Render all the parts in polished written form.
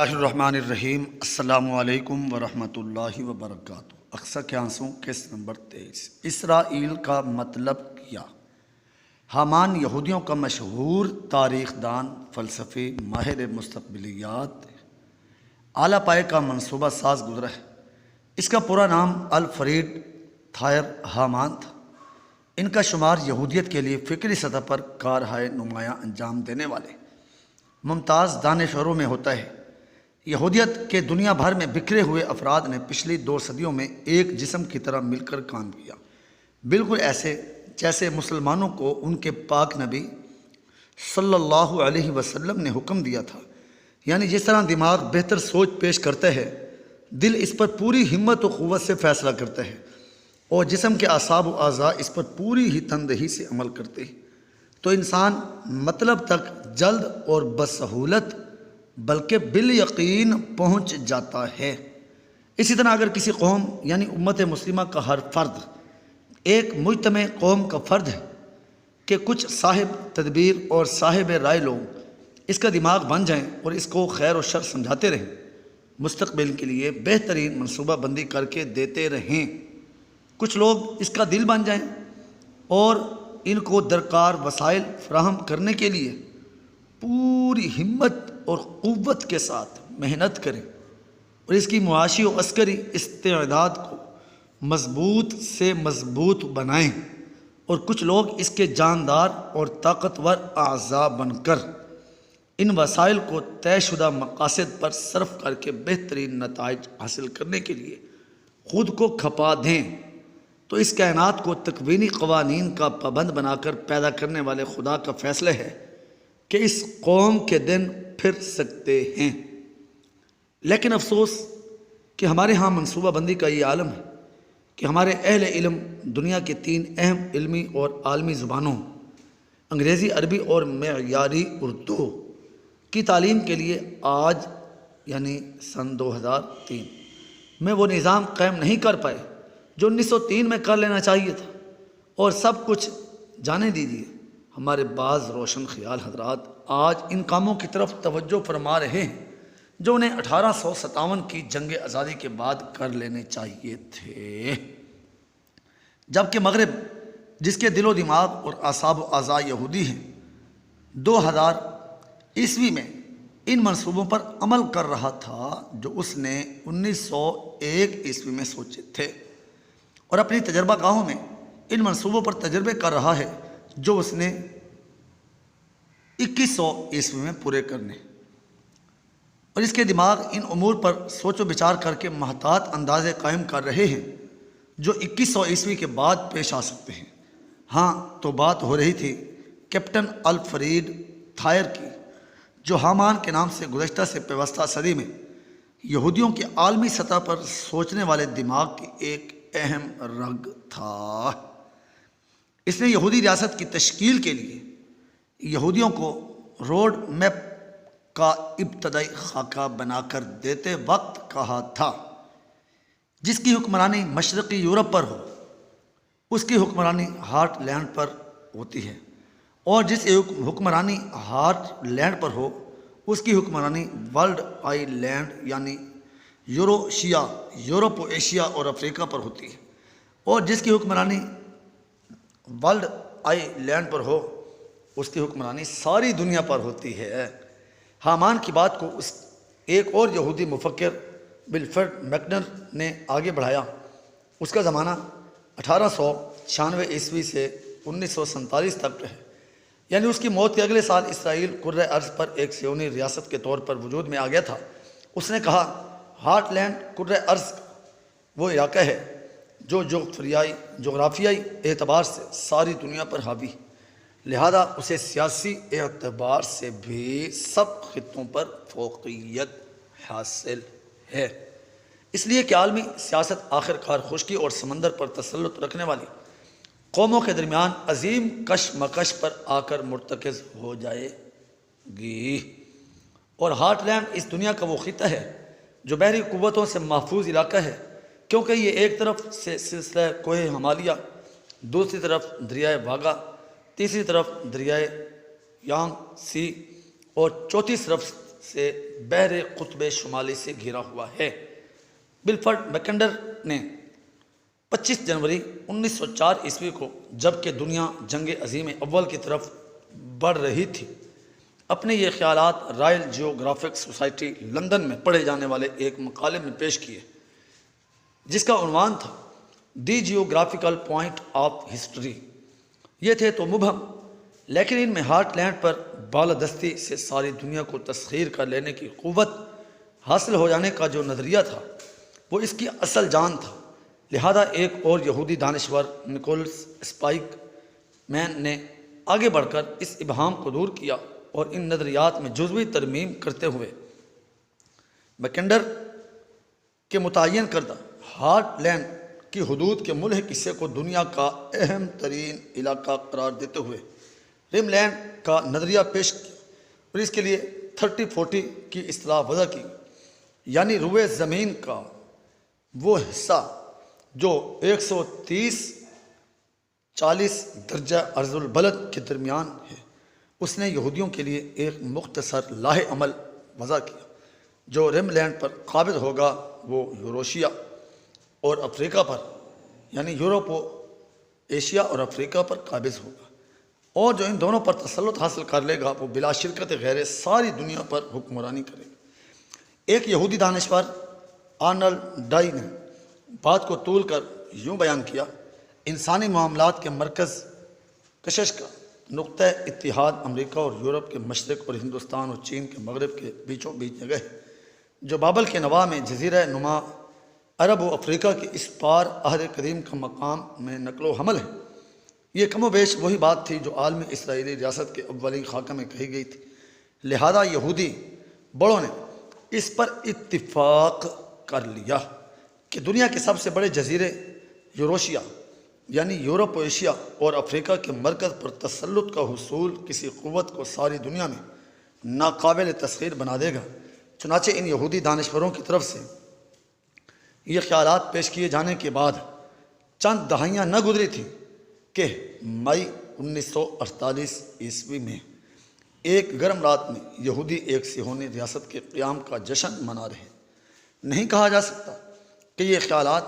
الرحمن الرحیم۔ السلام علیکم ورحمۃ اللہ وبرکاتہ۔ اقصی قیاسوں کیس نمبر 23۔ اسرائیل کا مطلب کیا؟ حامان یہودیوں کا مشہور تاریخ دان، فلسفی، ماہر مستقبلیات، اعلیٰ پائے کا منصوبہ ساز گزرا ہے۔ اس کا پورا نام الفریڈ تھائر حامان تھا۔ ان کا شمار یہودیت کے لیے فکری سطح پر کارہائے نمایاں انجام دینے والے ممتاز دانشوروں میں ہوتا ہے۔ یہودیت کے دنیا بھر میں بکھرے ہوئے افراد نے پچھلی 2 صدیوں میں ایک جسم کی طرح مل کر کام کیا، بالکل ایسے جیسے مسلمانوں کو ان کے پاک نبی صلی اللہ علیہ وسلم نے حکم دیا تھا۔ یعنی جس طرح دماغ بہتر سوچ پیش کرتا ہے، دل اس پر پوری ہمت و قوت سے فیصلہ کرتا ہے، اور جسم کے اعصاب و اعضاء اس پر پوری ہی تندہی سے عمل کرتے ہیں، تو انسان مطلب تک جلد اور بسہولت بلکہ بالیقین پہنچ جاتا ہے۔ اسی طرح اگر کسی قوم یعنی امت مسلمہ کا ہر فرد ایک مجتمع قوم کا فرد ہے کہ کچھ صاحب تدبیر اور صاحب رائے لوگ اس کا دماغ بن جائیں اور اس کو خیر و شر سمجھاتے رہیں، مستقبل کے لیے بہترین منصوبہ بندی کر کے دیتے رہیں، کچھ لوگ اس کا دل بن جائیں اور ان کو درکار وسائل فراہم کرنے کے لیے پوری ہمت اور قوت کے ساتھ محنت کریں اور اس کی معاشی و عسکری استعداد کو مضبوط سے مضبوط بنائیں، اور کچھ لوگ اس کے جاندار اور طاقتور اعضاء بن کر ان وسائل کو طے شدہ مقاصد پر صرف کر کے بہترین نتائج حاصل کرنے کے لیے خود کو کھپا دیں، تو اس کائنات کو تکوینی قوانین کا پابند بنا کر پیدا کرنے والے خدا کا فیصلہ ہے کہ اس قوم کے دن پھر سکتے ہیں۔ لیکن افسوس کہ ہمارے ہاں منصوبہ بندی کا یہ عالم ہے کہ ہمارے اہل علم دنیا کی 3 اہم علمی اور عالمی زبانوں انگریزی، عربی اور معیاری اردو کی تعلیم کے لیے آج یعنی سن 2003 میں وہ نظام قائم نہیں کر پائے جو 1903 میں کر لینا چاہیے تھا، اور سب کچھ جانے دیجیے ہمارے بعض روشن خیال حضرات آج ان کاموں کی طرف توجہ فرما رہے ہیں جو انہیں 1857 کی جنگ آزادی کے بعد کر لینے چاہیے تھے، جبکہ مغرب جس کے دل و دماغ اور اعصاب و اعضاء یہودی ہیں 2000 عیسوی میں ان منصوبوں پر عمل کر رہا تھا جو اس نے 1901 عیسوی میں سوچے تھے، اور اپنی تجربہ گاہوں میں ان منصوبوں پر تجربے کر رہا ہے جو اس نے 2100 عیسوی میں پورے کرنے، اور اس کے دماغ ان امور پر سوچ و بچار کر کے محتاط اندازے قائم کر رہے ہیں جو 2100 عیسوی کے بعد پیش آ سکتے ہیں۔ ہاں تو بات ہو رہی تھی کیپٹن الفریڈ تھائر کی، جو حامان کے نام سے گزشتہ سے پیوستہ صدی میں یہودیوں کے عالمی سطح پر سوچنے والے دماغ کی ایک اہم رگ تھا۔ اس نے یہودی ریاست کی تشکیل کے لیے یہودیوں کو روڈ میپ کا ابتدائی خاکہ بنا کر دیتے وقت کہا تھا، جس کی حکمرانی مشرقی یورپ پر ہو اس کی حکمرانی ہارٹ لینڈ پر ہوتی ہے، اور جس حکمرانی ہارٹ لینڈ پر ہو اس کی حکمرانی ورلڈ آئی لینڈ یعنی یوروشیا، یورپ و ایشیا اور افریقہ پر ہوتی ہے، اور جس کی حکمرانی ورلڈ آئی لینڈ پر ہو اس کی حکمرانی ساری دنیا پر ہوتی ہے۔ حامان کی بات کو اس ایک اور یہودی مفکر ولفرڈ میکنر نے آگے بڑھایا۔ اس کا زمانہ 1896 عیسوی سے 1947 تک ہے، یعنی اس کی موت کے اگلے سال اسرائیل کرۂ ارض پر ایک صہیونی ریاست کے طور پر وجود میں آ گیا تھا۔ اس نے کہا ہارٹ لینڈ کرۂ ارض وہ علاقہ ہے جو جغرافیائی اعتبار سے ساری دنیا پر حاوی، لہذا اسے سیاسی اعتبار سے بھی سب خطوں پر فوقیت حاصل ہے، اس لیے کہ عالمی سیاست آخر کار خشکی اور سمندر پر تسلط رکھنے والی قوموں کے درمیان عظیم کشمکش پر آ کر مرتکز ہو جائے گی، اور ہارٹ لینڈ اس دنیا کا وہ خطہ ہے جو بحری قوتوں سے محفوظ علاقہ ہے، کیونکہ یہ ایک طرف سے سلسلہ کوہ ہمالیہ، دوسری طرف دریائے واگا، تیسری طرف دریائے یانگ سی، اور چوتھی طرف سے بحر قطب شمالی سے گھرا ہوا ہے۔ بلفرڈ میکنڈر نے 25 جنوری 1904 عیسوی کو، جبکہ دنیا جنگ عظیم اول کی طرف بڑھ رہی تھی، اپنے یہ خیالات رائل جیوگرافک سوسائٹی لندن میں پڑھے جانے والے ایک مقالے میں پیش کیے، جس کا عنوان تھا the geographical point of history. یہ تھے تو مبہم، لیکن ان میں ہارٹ لینڈ پر بالادستی سے ساری دنیا کو تسخیر کر لینے کی قوت حاصل ہو جانے کا جو نظریہ تھا وہ اس کی اصل جان تھا۔ لہذا ایک اور یہودی دانشور نکولس اسپائک مین نے آگے بڑھ کر اس ابہام کو دور کیا اور ان نظریات میں جزوی ترمیم کرتے ہوئے میکنڈر کے متعین کردہ ہارٹ لینڈ کی حدود کے ملحق حصے کو دنیا کا اہم ترین علاقہ قرار دیتے ہوئے رم لینڈ کا نظریہ پیش کیا اور اس کے لیے 30-40 کی اصطلاح وضع کی، یعنی روئے زمین کا وہ حصہ جو 130-40 درجہ عرض البلد کے درمیان ہے۔ اس نے یہودیوں کے لیے ایک مختصر لاہ عمل وضع کیا، جو رم لینڈ پر قابض ہوگا وہ یوروشیا اور افریقہ پر، یعنی یورپ و ایشیا اور افریقہ پر قابض ہوگا، اور جو ان دونوں پر تسلط حاصل کر لے گا وہ بلا شرکت غیر ساری دنیا پر حکمرانی کرے گا۔ ایک یہودی دانشور آرنلڈ ڈائی نے بات کو طول کر یوں بیان کیا: انسانی معاملات کے مرکز کشش کا نقطہ اتحاد امریکہ اور یورپ کے مشرق اور ہندوستان اور چین کے مغرب کے بیچوں بیچ جگہ ہے، جو بابل کے نواح میں جزیرہ نما عرب و افریقہ کے اس پار عہد قدیم کا مقام میں نقل و حمل ہے۔ یہ کم و بیش وہی بات تھی جو عالم اسرائیلی ریاست کے اولین خاکہ میں کہی گئی تھی۔ لہذا یہودی بڑوں نے اس پر اتفاق کر لیا کہ دنیا کے سب سے بڑے جزیرے یوروشیا، یعنی یورپ و ایشیا اور افریقہ کے مرکز پر تسلط کا حصول کسی قوت کو ساری دنیا میں ناقابل تسخیر بنا دے گا۔ چنانچہ ان یہودی دانشوروں کی طرف سے یہ خیالات پیش کیے جانے کے بعد چند دہائیاں نہ گزری تھیں کہ مئی 1948 عیسوی میں ایک گرم رات میں یہودی ایک صہیونی ریاست کے قیام کا جشن منا رہے۔ نہیں کہا جا سکتا کہ یہ خیالات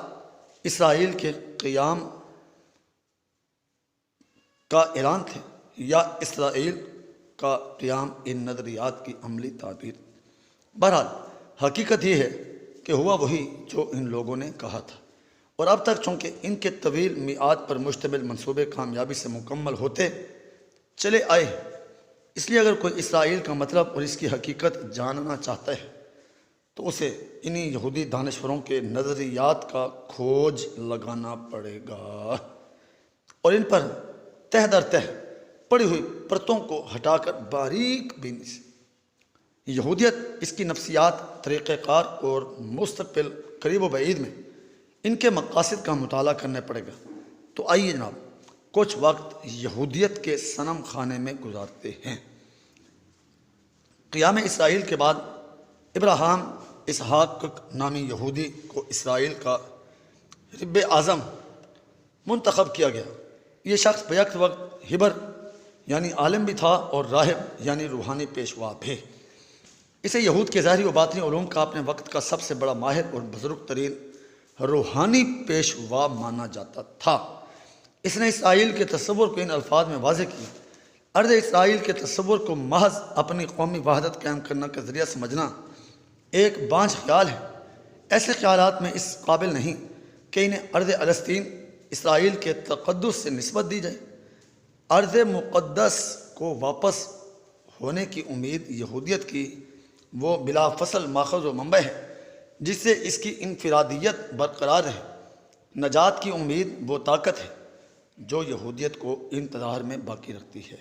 اسرائیل کے قیام کا اعلان تھے یا اسرائیل کا قیام ان نظریات کی عملی تعبیر۔ بہرحال حقیقت یہ ہے کہ ہوا وہی جو ان لوگوں نے کہا تھا، اور اب تک چونکہ ان کے طویل میعاد پر مشتمل منصوبے کامیابی سے مکمل ہوتے چلے آئے ہیں، اس لیے اگر کوئی اسرائیل کا مطلب اور اس کی حقیقت جاننا چاہتا ہے تو اسے انہی یہودی دانشوروں کے نظریات کا کھوج لگانا پڑے گا اور ان پر تہ در تہ پڑی ہوئی پرتوں کو ہٹا کر باریک بینی سے یہودیت، اس کی نفسیات، طریقہ کار اور مستقبل قریب و بعید میں ان کے مقاصد کا مطالعہ کرنا پڑے گا۔ تو آئیے جناب کچھ وقت یہودیت کے صنم خانے میں گزارتے ہیں۔ قیام اسرائیل کے بعد ابراہام اسحاق نامی یہودی کو اسرائیل کا رب اعظم منتخب کیا گیا۔ یہ شخص بیک وقت ہبر یعنی عالم بھی تھا اور راہب یعنی روحانی پیشوا بھی۔ اسے یہود کے ظاہری و باطنی علوم کا اپنے وقت کا سب سے بڑا ماہر اور بزرگ ترین روحانی پیشوا مانا جاتا تھا۔ اس نے اسرائیل کے تصور کو ان الفاظ میں واضح کیا: ارض اسرائیل کے تصور کو محض اپنی قومی وحدت قائم کرنے کا ذریعہ سمجھنا ایک بانجھ خیال ہے۔ ایسے خیالات میں اس قابل نہیں کہ انہیں ارض فلسطین اسرائیل کے تقدس سے نسبت دی جائے۔ ارض مقدس کو واپس ہونے کی امید یہودیت کی وہ بلا فصل ماخذ و منبع ہے جس سے اس کی انفرادیت برقرار ہے۔ نجات کی امید وہ طاقت ہے جو یہودیت کو انتظار میں باقی رکھتی ہے۔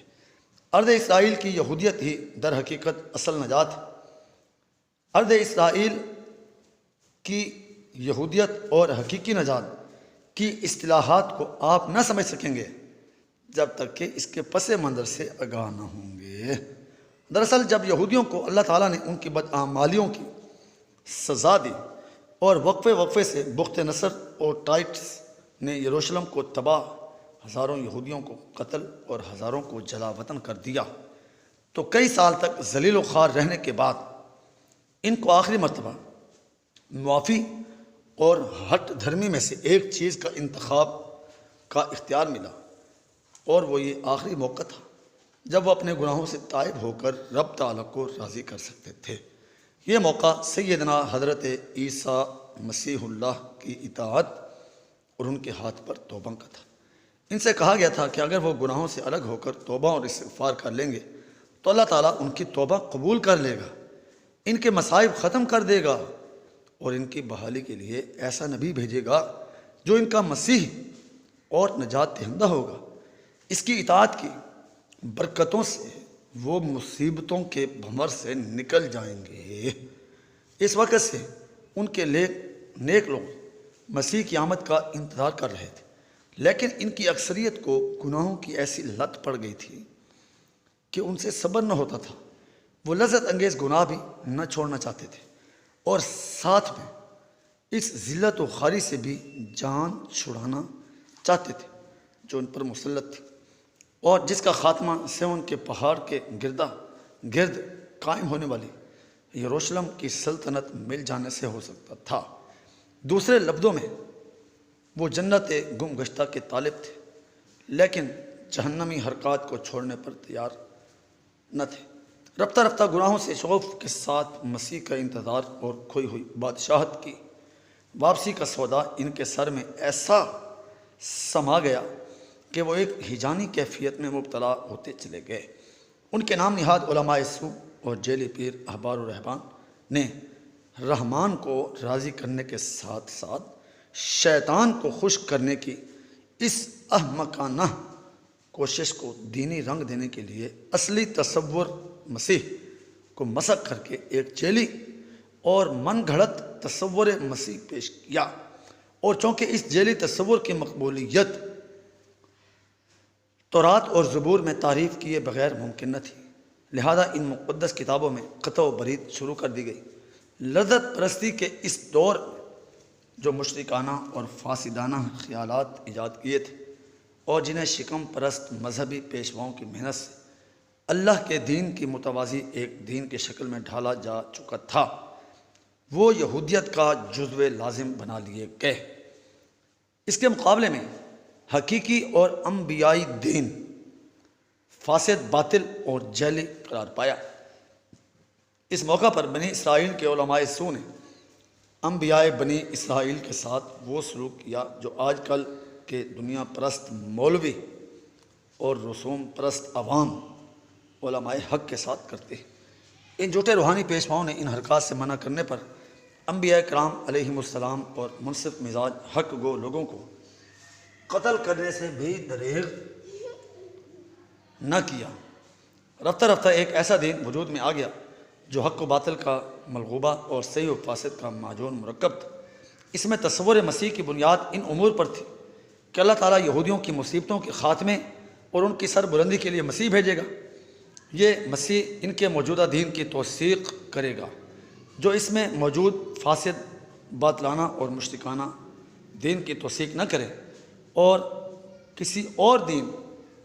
ارض اسرائیل کی یہودیت ہی در حقیقت اصل نجات ہے۔ ارض اسرائیل کی یہودیت اور حقیقی نجات کی اصطلاحات کو آپ نہ سمجھ سکیں گے جب تک کہ اس کے پس منظر سے آگاہ نہ ہوں گے۔ دراصل جب یہودیوں کو اللہ تعالیٰ نے ان کی بدعمالیوں کی سزا دی اور وقفے سے بخت نصر اور ٹائٹس نے یروشلم کو تباہ، ہزاروں یہودیوں کو قتل اور ہزاروں کو جلا وطن کر دیا، تو کئی سال تک ذلیل و خوار رہنے کے بعد ان کو آخری مرتبہ معافی اور ہٹ دھرمی میں سے ایک چیز کا انتخاب کا اختیار ملا، اور وہ یہ آخری موقع تھا جب وہ اپنے گناہوں سے تائب ہو کر رب تعالیٰ کو راضی کر سکتے تھے۔ یہ موقع سیدنا حضرت عیسیٰ مسیح اللہ کی اطاعت اور ان کے ہاتھ پر توبہ کا تھا۔ ان سے کہا گیا تھا کہ اگر وہ گناہوں سے الگ ہو کر توبہ اور استغفار کر لیں گے تو اللہ تعالیٰ ان کی توبہ قبول کر لے گا، ان کے مصائب ختم کر دے گا اور ان کی بحالی کے لیے ایسا نبی بھیجے گا جو ان کا مسیح اور نجات دہندہ ہوگا۔ اس کی اطاعت کی برکتوں سے وہ مصیبتوں کے بھنور سے نکل جائیں گے۔ اس وقت سے ان کے نیک لوگ مسیح کی آمد کا انتظار کر رہے تھے، لیکن ان کی اکثریت کو گناہوں کی ایسی لت پڑ گئی تھی کہ ان سے صبر نہ ہوتا تھا۔ وہ لذت انگیز گناہ بھی نہ چھوڑنا چاہتے تھے اور ساتھ میں اس ذلت و خواری سے بھی جان چھڑانا چاہتے تھے جو ان پر مسلط تھی، اور جس کا خاتمہ سیون کے پہاڑ کے گرد قائم ہونے والی یروشلم کی سلطنت مل جانے سے ہو سکتا تھا۔ دوسرے لفظوں میں وہ جنت گم گشتہ کے طالب تھے، لیکن جہنمی حرکات کو چھوڑنے پر تیار نہ تھے۔ رفتہ رفتہ گناہوں سے شغف کے ساتھ مسیح کا انتظار اور کھوئی ہوئی بادشاہت کی واپسی کا سودا ان کے سر میں ایسا سما گیا کہ وہ ایک ہیجانی کیفیت میں مبتلا ہوتے چلے گئے۔ ان کے نام نہاد علماء سو اور جیلی پیر احبار و رہبان نے رحمان کو راضی کرنے کے ساتھ ساتھ شیطان کو خوش کرنے کی اس احمقانہ کوشش کو دینی رنگ دینے کے لیے اصلی تصور مسیح کو مسخ کر کے ایک چیلی اور من گھڑت تصور مسیح پیش کیا، اور چونکہ اس جیلی تصور کی مقبولیت تورات اور زبور میں تعریف کیے بغیر ممکن نہ تھی، لہذا ان مقدس کتابوں میں قطع و برید شروع کر دی گئی۔ لذت پرستی کے اس دور جو مشرکانہ اور فاسدانہ خیالات ایجاد کیے تھے اور جنہیں شکم پرست مذہبی پیشواؤں کی محنت سے اللہ کے دین کی متوازی ایک دین کی شکل میں ڈھالا جا چکا تھا، وہ یہودیت کا جزو لازم بنا لیے گئے۔ اس کے مقابلے میں حقیقی اور انبیائی دین فاسد، باطل اور جعلی قرار پایا۔ اس موقع پر بنی اسرائیل کے علماء سو نے انبیاء بنی اسرائیل کے ساتھ وہ سلوک کیا جو آج کل کے دنیا پرست مولوی اور رسوم پرست عوام علماء حق کے ساتھ کرتے ہیں۔ ان جھوٹے روحانی پیشواؤں نے ان حرکات سے منع کرنے پر انبیاء کرام علیہم السلام اور منصف مزاج حق گو لوگوں کو قتل کرنے سے بھی دریغ نہ کیا۔ رفتہ رفتہ ایک ایسا دین وجود میں آ گیا جو حق و باطل کا ملغوبہ اور صحیح و فاسد کا معجون مرکب تھا۔ اس میں تصور مسیح کی بنیاد ان امور پر تھی کہ اللہ تعالیٰ یہودیوں کی مصیبتوں کے خاتمے اور ان کی سر بلندی کے لیے مسیح بھیجے گا۔ یہ مسیح ان کے موجودہ دین کی توثیق کرے گا جو اس میں موجود فاسد، باطلانہ اور مشرکانہ دین کی توثیق نہ کرے اور کسی اور دین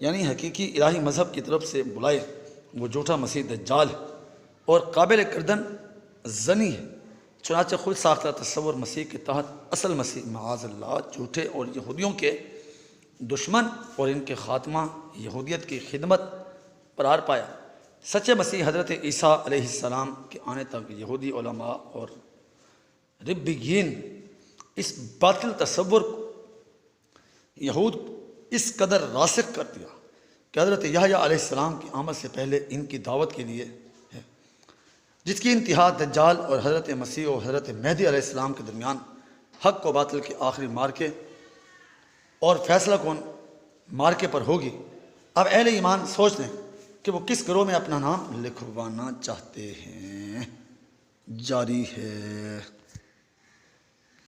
یعنی حقیقی الہی مذہب کی طرف سے بلائے، وہ جھوٹا مسیح دجال ہے اور قابل گردن زنی ہے۔ چنانچہ خود ساختہ تصور مسیح کے تحت اصل مسیح معاذ اللہ جھوٹے اور یہودیوں کے دشمن اور ان کے خاتمہ یہودیت کی خدمت قرار پایا۔ سچے مسیح حضرت عیسیٰ علیہ السلام کے آنے تک یہودی علماء اور ربیین اس باطل تصور کو یہود اس قدر راسخ کر دیا کہ حضرت یحییٰ علیہ السلام کی آمد سے پہلے ان کی دعوت کے لیے ہے، جس کی انتہا دجال اور حضرت مسیح اور حضرت مہدی علیہ السلام کے درمیان حق و باطل کے آخری مارکے اور فیصلہ کن مارکے پر ہوگی۔ اب اہل ایمان سوچ لیں کہ وہ کس گروہ میں اپنا نام لکھوانا چاہتے ہیں۔ جاری ہے۔